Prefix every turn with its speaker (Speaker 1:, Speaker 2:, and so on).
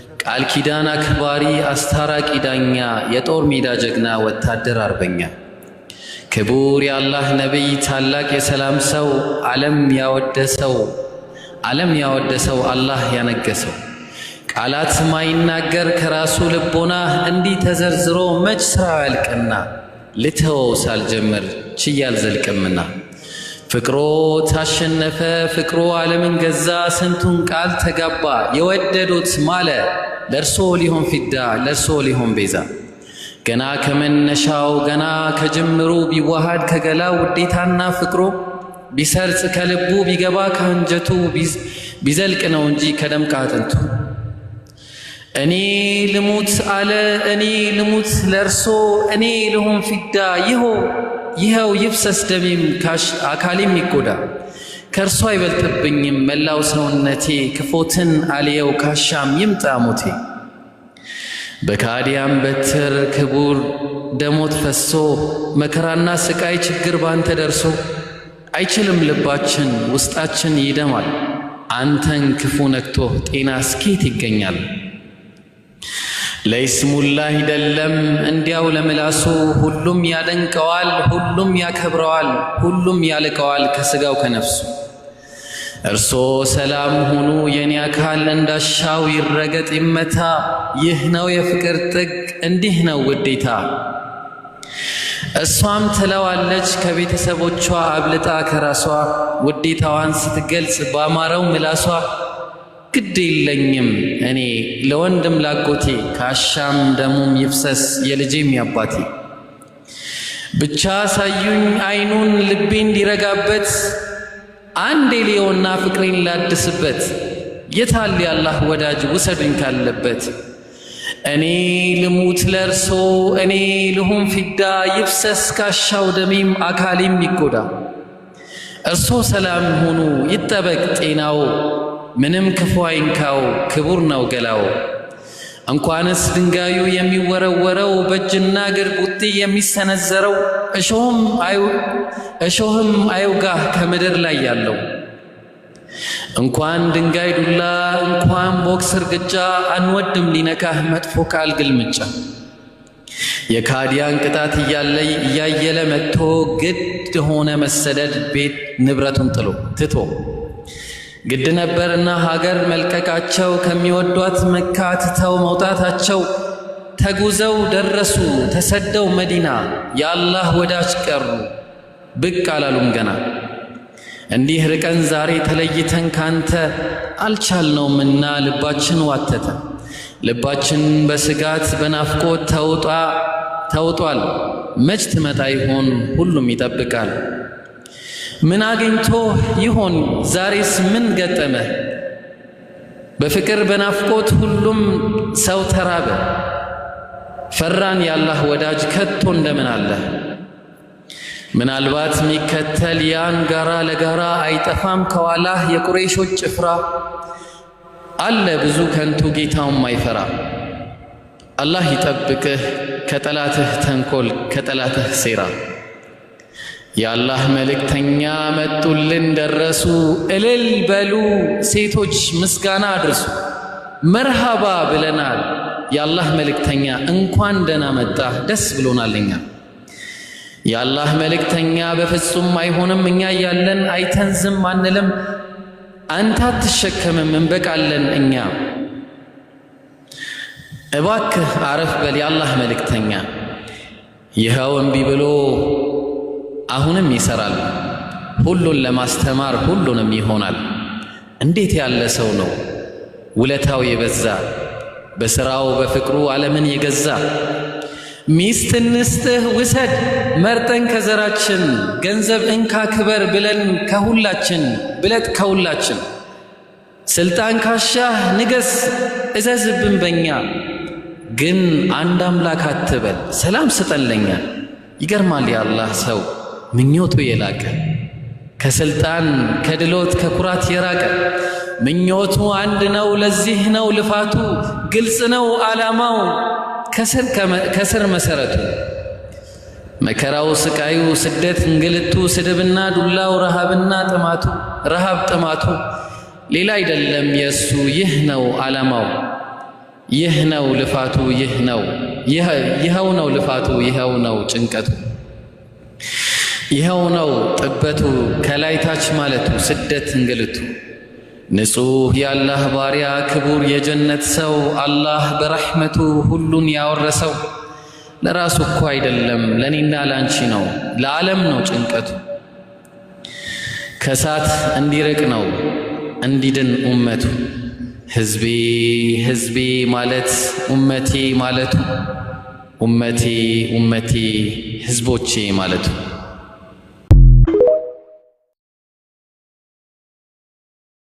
Speaker 1: ቃል ኪዳን አክባሪ አስታራቂ ዳኛ የጦር ሜዳ ጀግና ወታደር አርበኛ ክቡር የአላህ ነቢይ ታላቅ የሰላም ሰው ዓለም ያወደሰው አላህ ያነገሰው ቃላት ማይናገር ከራሱ ልቦና እንዲህ ተዘርዝሮ መች ስራው ያልቅና ልተወው ሳልጀምር ችያል ዘልቅምና ፍቅሮ ታሸነፈ ፍቅሮ ዓለምን ገዛ ስንቱን ቃል ተጋባ የወደዱት ማለ ለርሶ ሊሆን ፊዳ ለርሶ ሊሆን ቤዛ ገና ከመነሻው ገና ከጅምሩ ቢዋሃድ ከገላ ውዴታና ፍቅሮ ቢሰርጽ ከልቡ ቢገባ ከአንጀቱ ቢዘልቅ ነው እንጂ ከደምቃ አጥንቱ እኔ ልሙት አለ እኔ ልሙት ለርሶ እኔ ልሆን ፊዳ ይኸው ይፍሰስ ደሜም አካሌም ይጎዳ ከርሶ አይበልጥብኝም መላው ሰውነቴ ክፎትን አልየው ካሻም ይምጣ ሞቴ በካዲያም በትር ክቡር ደሞት ፈሶ መከራና ስቃይ ችግር ባንተ ደርሶ አይችልም ልባችን ውስጣችን ይደማል አንተን ክፉ ነክቶ ጤና ስኬት ይገኛል ለይስሙላህ አይደለም እንዲያው ለምላሱ ሁሉም ያደንቀዋል ሁሉም ያከብረዋል ሁሉም ያልቀዋል ከስጋው ከነፍሱ እርሶ ሰላም ሁኑ የኔ አካል እንዳሻው ይረገጥ ይመታ ይህ ነው የፍቅር ጥግ እንዲህ ነው ውዴታ እሷም ትለዋለች ከቤተሰቦቿ አብልጣ ከራሷ ውዴታዋን ስትገልጽ ባማረው ምላሷ ግድ የለኝም እኔ ለወንድም ላጎቴ ካሻም ደሙም ይፍሰስ የልጄም ያባቴ ብቻ ሳዩኝ አይኑን ልቤ እንዲረጋበት አንዴ ሊዮና ፍቅሬን ላድስበት የታል ያላህ ወዳጅ ውሰዱኝ ካለበት እኔ ልሙት ለርሶ እኔ ልሁን ፊዳ ይፍሰስ ካሻው ደሜም አካሌም ይጎዳ እርሶ ሰላም ሁኑ ይጠበቅ ጤናው ምንም ክፉ አይንካው ክቡር ነው ገላው እንኳንስ ድንጋዩ የሚወረወረው በእጅና እግር ቡጢ የሚሰነዘረው እሾህም አይውጋህ ከምድር ላይ ያለው እንኳን ድንጋይ ዱላ እንኳን ቦክስ እርግጫ አንወድም ሊነካህ መጥፎ ቃል ግልምጫ የካዲያን ቅጣት እያየለ መጥቶ ግድ ሆነ መሰደድ ቤት ንብረቱን ትቶ ግድ ነበርና ሀገር መልቀቃቸው ከሚወዷት መካ ትተው መውጣታቸው ተጉዘው ደረሱ ተሰደው መዲና የአላህ ወዳጅ ቀሩ ብቅ አላሉም ገና እንዲህ ርቀን ዛሬ ተለይተን ካንተ አልቻልነውምና ልባችን ዋተተ ልባችን በስጋት በናፍቆት ተውጧል መች ትመጣ ይሆን ሁሉም ይጠብቃል ምን አግኝቶ ይሆን ዛሬስ ምን ገጠመ በፍቅር በናፍቆት ሁሉም ሰው ተራበ ፈራን ያላህ ወዳጅ ከቶ እንደምን አለ ምናልባት ሚከተል ያን ጋራ ለጋራ አይጠፋም ከዋላህ የቁረይሾች ጭፍራ አለ ብዙ ከንቱ ጌታውም አይፈራ አላህ ይጠብቅህ ከጠላትህ ተንኮል ከጠላትህ ሴራ የአላህ መልእክተኛ መጡልን ደረሱ እልል በሉ ሴቶች ምስጋና አድርሱ መርሃባ ብለናል የአላህ መልእክተኛ እንኳን ደህና መጣህ ደስ ብሎናልኛ የአላህ መልእክተኛ በፍጹም አይሆንም እኛ ያለን አይተን ዝም አንልም አንተ አትሸከምም እንበቃለን እኛ እባክህ አረፍ በል የአላህ መልእክተኛ ይኸው እምቢ ብሎ አሁንም ይሰራል ሁሉን ለማስተማር ሁሉንም ይሆናል እንዴት ያለ ሰው ነው ውለታው የበዛ በስራው በፍቅሩ ዓለምን የገዛ ሚስት እንስጥህ ውሰድ መርጠን ከዘራችን ገንዘብ እንካ ክበር ብለን ከሁላችን ስልጣን ካሻህ ንገስ እዘዝብን በኛ ግን አንድ አምላክ አትበል ሰላም ስጠለኛ ይገርማል የአላህ ሰው ምኞቱ የላቀ ከስልጣን ከድሎት ከኩራት የራቀ ምኞቱ አንድ ነው ለዚህ ነው ልፋቱ ግልጽ ነው ዓላማው ከስር መሰረቱ መከራው ስቃዩ ስደት እንግልቱ ስድብና ዱላው ረሃብ ጥማቱ ሌላ አይደለም የሱ ይህ ነው ዓላማው ይህ ነው ልፋቱ፣ ይኸው ነው ልፋቱ፣ ይኸው ነው ጭንቀቱ፣ ይኸው ነው ጥበቱ፣ ከላይ ታች ማለቱ፣ ስደት እንግልቱ። ንጹሕ የአላህ ባሪያ ክቡር የጀነት ሰው አላህ በረሕመቱ ሁሉን ያወረሰው ለራሱ እኮ አይደለም ለኔና ላንቺ ነው፣ ለዓለም ነው ጭንቀቱ። ከእሳት እንዲርቅ ነው እንዲድን ኡመቱ። ሕዝቤ ሕዝቤ ማለት ኡመቴ ማለቱ፣ ኡመቴ ኡመቴ ሕዝቦቼ ማለቱ።